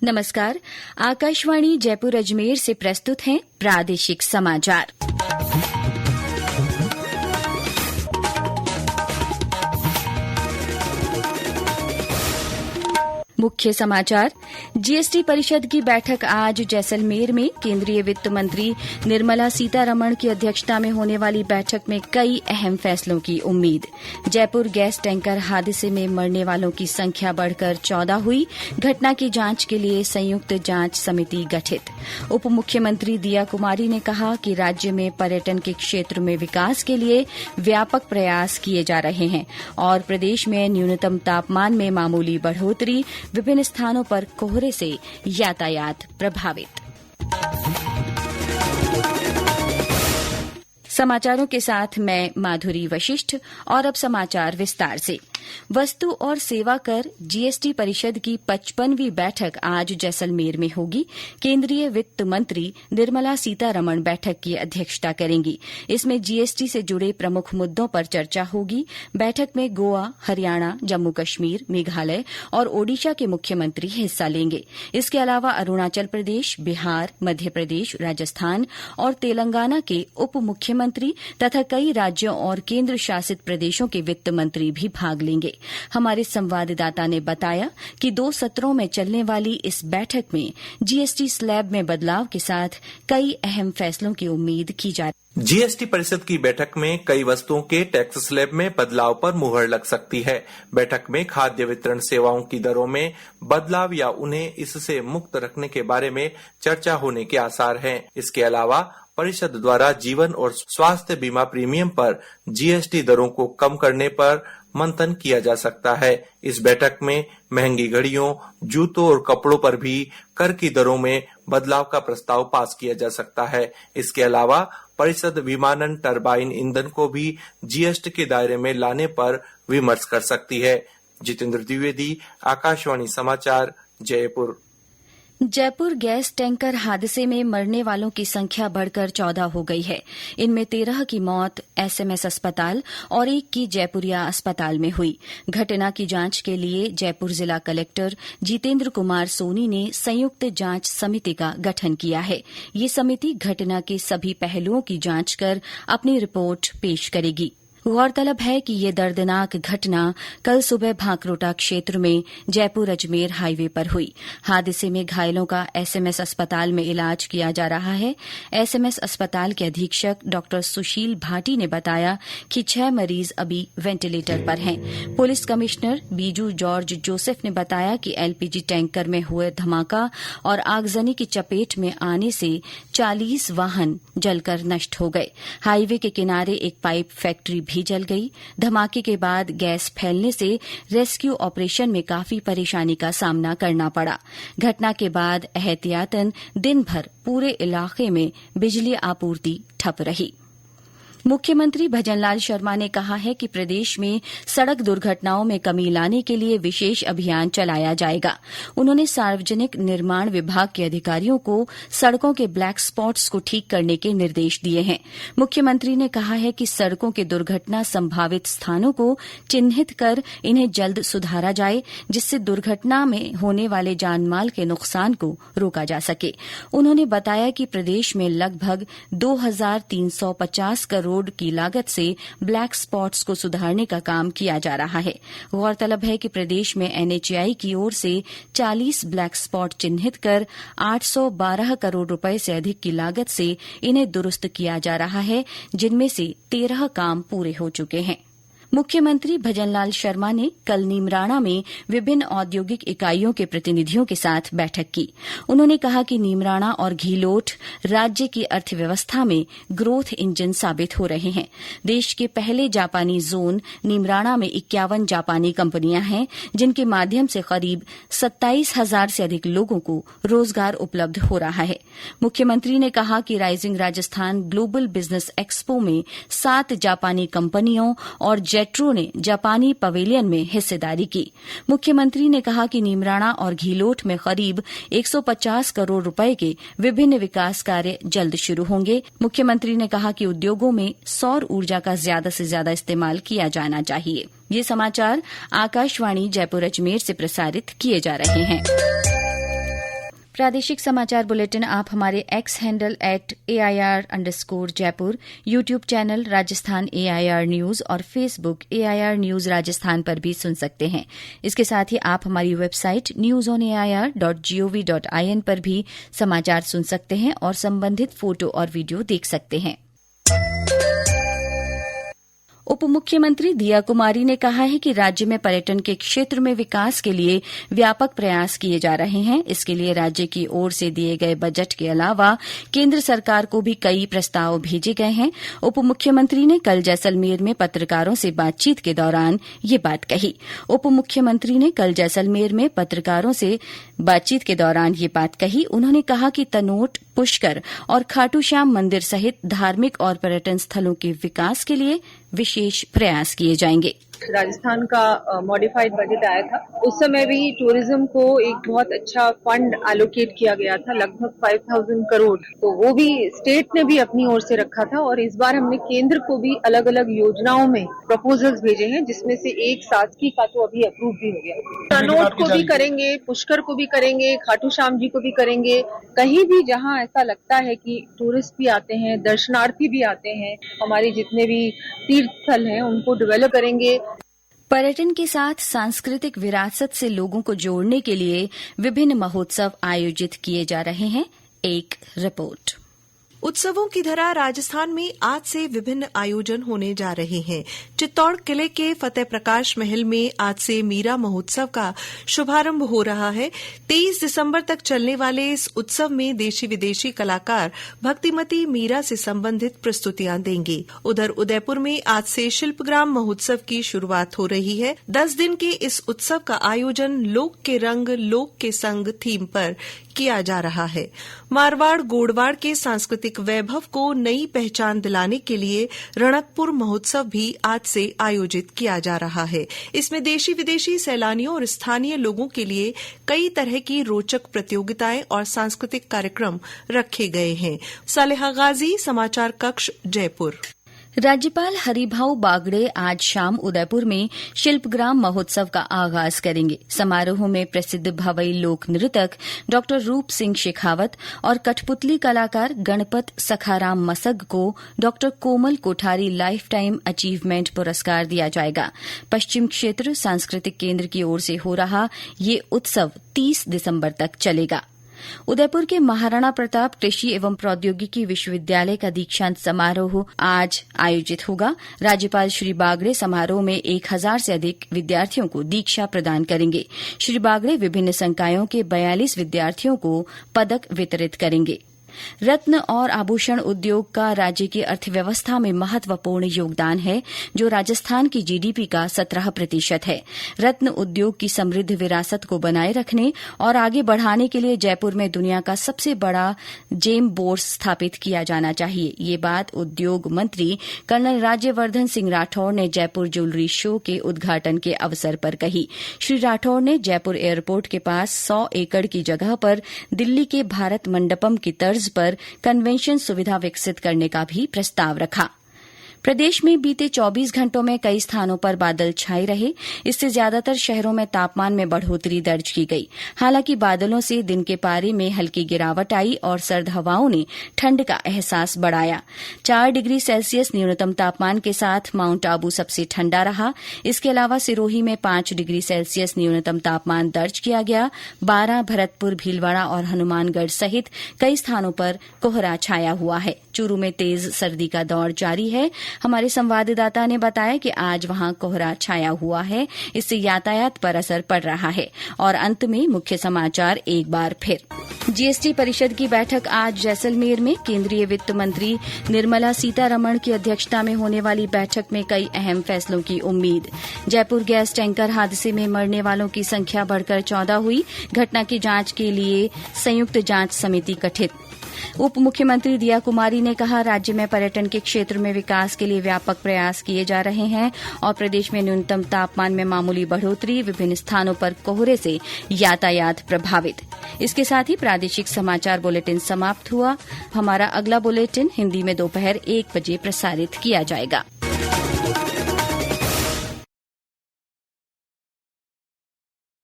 नमस्कार। आकाशवाणी जयपुर अजमेर से प्रस्तुत हैं प्रादेशिक समाचार। मुख्य समाचार। जीएसटी परिषद की बैठक आज जैसलमेर में। केंद्रीय वित्त मंत्री निर्मला सीतारमण की अध्यक्षता में होने वाली बैठक में कई अहम फैसलों की उम्मीद। जयपुर गैस टैंकर हादसे में मरने वालों की संख्या बढ़कर 14 हुई। घटना की जांच के लिए संयुक्त जांच समिति गठित। उप मुख्यमंत्री दिया कुमारी ने कहा कि राज्य में पर्यटन के क्षेत्र में विकास के लिए व्यापक प्रयास किए जा रहे हैं और प्रदेश में न्यूनतम तापमान में मामूली बढ़ोतरी। विभिन्न स्थानों पर कोहरे से यातायात प्रभावित। समाचारों के साथ मैं माधुरी वशिष्ठ और अब समाचार विस्तार से। वस्तु और सेवा कर जीएसटी परिषद की 55वीं बैठक आज जैसलमेर में होगी। केंद्रीय वित्त मंत्री निर्मला सीतारमण बैठक की अध्यक्षता करेंगी। इसमें जीएसटी से जुड़े प्रमुख मुद्दों पर चर्चा होगी। बैठक में गोवा, हरियाणा, जम्मू कश्मीर, मेघालय और ओडिशा के मुख्यमंत्री हिस्सा लेंगे। इसके अलावा अरुणाचल प्रदेश, बिहार, मध्य प्रदेश, राजस्थान और तेलंगाना के उप मुख्यमंत्री तथा कई राज्यों और केंद्र शासित प्रदेशों के वित्त मंत्री भी भाग लेंगे। हमारे संवाददाता ने बताया कि 2 सत्रों में चलने वाली इस बैठक में जीएसटी स्लैब में बदलाव के साथ कई अहम फैसलों की उम्मीद की जा रही है। जीएसटी परिषद की बैठक में कई वस्तुओं के टैक्स स्लैब में बदलाव पर मुहर लग सकती है। बैठक में खाद्य वितरण सेवाओं की दरों में बदलाव या उन्हें इससे मुक्त रखने के बारे में चर्चा होने के आसार हैं। इसके अलावा परिषद द्वारा जीवन और स्वास्थ्य बीमा प्रीमियम पर जीएसटी दरों को कम करने पर मंथन किया जा सकता है। इस बैठक में महंगी घड़ियों, जूतों और कपड़ों पर भी कर की दरों में बदलाव का प्रस्ताव पास किया जा सकता है। इसके अलावा परिषद विमानन टरबाइन ईंधन को भी जीएसटी के दायरे में लाने पर विमर्श कर सकती है। जितेंद्र द्विवेदी, आकाशवाणी समाचार, जयपुर। जयपुर गैस टैंकर हादसे में मरने वालों की संख्या बढ़कर 14 हो गई है। इनमें 13 की मौत एसएमएस अस्पताल और 1 की जयपुरिया अस्पताल में हुई। घटना की जांच के लिए जयपुर जिला कलेक्टर जितेंद्र कुमार सोनी ने संयुक्त जांच समिति का गठन किया है। ये समिति घटना के सभी पहलुओं की जांच कर अपनी रिपोर्ट पेश करेगी। गौरतलब है कि ये दर्दनाक घटना कल सुबह भांकरोटा क्षेत्र में जयपुर अजमेर हाईवे पर हुई। हादसे में घायलों का एसएमएस अस्पताल में इलाज किया जा रहा है। एसएमएस अस्पताल के अधीक्षक डॉ सुशील भाटी ने बताया कि 6 मरीज अभी वेंटिलेटर पर हैं। Police commissioner Biju George Joseph ने बताया कि एलपीजी टैंकर में हुए धमाका और आगजनी की चपेट में आने से 40 वाहन जलकर नष्ट हो गए। हाईवे के किनारे एक पाइप फैक्ट्री भी जल गई। धमाके के बाद गैस फैलने से रेस्क्यू ऑपरेशन में काफी परेशानी का सामना करना पड़ा। घटना के बाद एहतियातन दिन भर पूरे इलाके में बिजली आपूर्ति ठप रही। मुख्यमंत्री भजनलाल शर्मा ने कहा है कि प्रदेश में सड़क दुर्घटनाओं में कमी लाने के लिए विशेष अभियान चलाया जाएगा। उन्होंने सार्वजनिक निर्माण विभाग के अधिकारियों को सड़कों के ब्लैक स्पॉट्स को ठीक करने के निर्देश दिए हैं। मुख्यमंत्री ने कहा है कि सड़कों के दुर्घटना संभावित स्थानों को चिन्हित कर इन्हें जल्द सुधारा जाए, जिससे दुर्घटना में होने वाले जानमाल के नुकसान को रोका जा सके। उन्होंने बताया कि प्रदेश में लगभग 2350 करोड़ की लागत से ब्लैक स्पॉट्स को सुधारने का काम किया जा रहा है। गौरतलब है कि प्रदेश में एनएचएआई की ओर से 40 ब्लैक स्पॉट चिन्हित कर 812 करोड़ रुपए से अधिक की लागत से इन्हें दुरुस्त किया जा रहा है, जिनमें से 13 काम पूरे हो चुके हैं। मुख्यमंत्री भजनलाल शर्मा ने कल नीमराणा में विभिन्न औद्योगिक इकाइयों के प्रतिनिधियों के साथ बैठक की। उन्होंने कहा कि नीमराणा और घीलोट राज्य की अर्थव्यवस्था में ग्रोथ इंजन साबित हो रहे हैं। देश के पहले जापानी जोन नीमराणा में 51 जापानी कंपनियां हैं, जिनके माध्यम से करीब 27,000 से अधिक लोगों को रोजगार उपलब्ध हो रहा है। मुख्यमंत्री ने कहा कि rising Rajasthan global business expo में 7 जापानी कंपनियों और जेट्रो ने जापानी पवेलियन में हिस्सेदारी की। मुख्यमंत्री ने कहा कि नीमराणा और घीलोट में करीब 150 करोड़ रुपए के विभिन्न विकास कार्य जल्द शुरू होंगे। मुख्यमंत्री ने कहा कि उद्योगों में सौर ऊर्जा का ज्यादा से ज्यादा इस्तेमाल किया जाना चाहिए। ये समाचार आकाशवाणी जयपुर अजमेर से प्रसारित किए जा रहे हैं। प्रादेशिक समाचार बुलेटिन आप हमारे एक्स हैंडल @AIR_जयपुर, YouTube channel Rajasthan AIR news और फेसबुक AIR न्यूज राजस्थान पर भी सुन सकते हैं। इसके साथ ही आप हमारी वेबसाइट newsonair.gov.in पर भी समाचार सुन सकते हैं और संबंधित फोटो और वीडियो देख सकते हैं। उप मुख्यमंत्री दिया कुमारी ने कहा है कि राज्य में पर्यटन के क्षेत्र में विकास के लिए व्यापक प्रयास किए जा रहे हैं। इसके लिए राज्य की ओर से दिए गए बजट के अलावा केंद्र सरकार को भी कई प्रस्ताव भेजे गए हैं। उप मुख्यमंत्री ने कल जैसलमेर में पत्रकारों से बातचीत के दौरान ये बात कही। उप मुख्यमंत्री ने कल जैसलमेर में पत्रकारों से बातचीत के दौरान ये बात कही। उन्होंने कहा कि तनोट, पुष्कर और खाटू श्याम मंदिर सहित धार्मिक और पर्यटन स्थलों के विकास के लिए विशेष प्रयास किए जाएंगे। राजस्थान का मॉडिफाइड बजट आया था, उस समय भी टूरिज्म को एक बहुत अच्छा फंड एलोकेट किया गया था, लगभग 5000 करोड़। तो वो भी स्टेट ने भी अपनी ओर से रखा था और इस बार हमने केंद्र को भी अलग अलग योजनाओं में प्रपोजल्स भेजे हैं, जिसमें से एक सादगी का तो अभी अप्रूव भी हो गया। तनोट को भी करेंगे, पुष्कर को भी करेंगे, खाटू श्याम जी को भी करेंगे। कहीं भी जहाँ ऐसा लगता है कि टूरिस्ट भी आते हैं, दर्शनार्थी भी आते हैं, हमारे जितने भी तीर्थ स्थल हैं उनको डेवलप करेंगे। पर्यटन के साथ सांस्कृतिक विरासत से लोगों को जोड़ने के लिए विभिन्न महोत्सव आयोजित किए जा रहे हैं। एक रिपोर्ट। उत्सवों की धरा राजस्थान में आज से विभिन्न आयोजन होने जा रहे हैं। चित्तौड़ किले के फतेह प्रकाश महल में आज से मीरा महोत्सव का शुभारंभ हो रहा है। 23 दिसंबर तक चलने वाले इस उत्सव में देशी विदेशी कलाकार भक्तिमती मीरा से संबंधित प्रस्तुतियां देंगे। उधर उदयपुर में आज से शिल्पग्राम महोत्सव की शुरुआत हो रही है। 10 दिन के इस उत्सव का आयोजन लोक के रंग लोक के संग थीम पर किया जा रहा है। मारवाड़ गोड़वाड़ के सांस्कृतिक वैभव को नई पहचान दिलाने के लिए रणकपुर महोत्सव भी आज से आयोजित किया जा रहा है। इसमें देशी विदेशी सैलानियों और स्थानीय लोगों के लिए कई तरह की रोचक प्रतियोगिताएं और सांस्कृतिक कार्यक्रम रखे गए हैं। सालेहा गाजी, समाचार कक्ष, जयपुर। राज्यपाल हरिभाऊ बागड़े आज शाम उदयपुर में शिल्पग्राम महोत्सव का आगाज करेंगे। समारोह में प्रसिद्ध भवई लोक नृतक डॉ रूप सिंह शेखावत और कठपुतली कलाकार गणपत सखाराम मसग को डॉ कोमल कोठारी लाइफ टाइम अचीवमेंट पुरस्कार दिया जाएगा। पश्चिम क्षेत्र सांस्कृतिक केंद्र की ओर से हो रहा ये उत्सव 30 दिसंबर तक चलेगा। उदयपुर के महाराणा प्रताप कृषि एवं प्रौद्योगिकी विश्वविद्यालय का दीक्षांत समारोह आज आयोजित होगा। राज्यपाल श्री बागड़े समारोह में 1000 से अधिक विद्यार्थियों को दीक्षा प्रदान करेंगे। श्री बागड़े विभिन्न संकायों के 42 विद्यार्थियों को पदक वितरित करेंगे। रत्न और आभूषण उद्योग का राज्य की अर्थव्यवस्था में महत्वपूर्ण योगदान है, जो राजस्थान की जीडीपी का 17% है। रत्न उद्योग की समृद्ध विरासत को बनाए रखने और आगे बढ़ाने के लिए जयपुर में दुनिया का सबसे बड़ा जेम बोर्ड स्थापित किया जाना चाहिए। ये बात उद्योग मंत्री कर्नल राज्यवर्धन सिंह राठौड़ ने जयपुर ज्वेलरी शो के उद्घाटन के अवसर पर कही। श्री राठौड़ ने जयपुर एयरपोर्ट के पास 100 एकड़ की जगह पर दिल्ली के भारत मंडपम की तर्ज पर कन्वेंशन सुविधा विकसित करने का भी प्रस्ताव रखा। प्रदेश में बीते 24 घंटों में कई स्थानों पर बादल छाए रहे। इससे ज्यादातर शहरों में तापमान में बढ़ोतरी दर्ज की गई। हालांकि बादलों से दिन के पारे में हल्की गिरावट आई और सर्द हवाओं ने ठंड का एहसास बढ़ाया। 4 डिग्री सेल्सियस न्यूनतम तापमान के साथ माउंट आबू सबसे ठंडा रहा। इसके अलावा सिरोही में 5 डिग्री सेल्सियस न्यूनतम तापमान दर्ज किया गया। 12 भरतपुर, भीलवाड़ा और हनुमानगढ़ सहित कई स्थानों पर कोहरा छाया हुआ है। चूरू में तेज सर्दी का दौर जारी है। हमारे संवाददाता ने बताया कि आज वहां कोहरा छाया हुआ है, इससे यातायात पर असर पड़ रहा है। और अंत में मुख्य समाचार एक बार फिर। जीएसटी परिषद की बैठक आज जैसलमेर में। केंद्रीय वित्त मंत्री निर्मला सीतारमण की अध्यक्षता में होने वाली बैठक में कई अहम फैसलों की उम्मीद। जयपुर गैस टैंकर हादसे में मरने वालों की संख्या बढ़कर 14 हुई। घटना की जांच के लिए संयुक्त जांच समिति गठित। उप मुख्यमंत्री दिया कुमारी ने कहा, राज्य में पर्यटन के क्षेत्र में विकास के लिए व्यापक प्रयास किए जा रहे हैं और प्रदेश में न्यूनतम तापमान में मामूली बढ़ोतरी, विभिन्न स्थानों पर कोहरे से यातायात प्रभावित। इसके साथ ही प्रादेशिक समाचार बुलेटिन समाप्त हुआ। हमारा अगला बुलेटिन हिंदी में दोपहर 1 बजे प्रसारित किया जाएगा।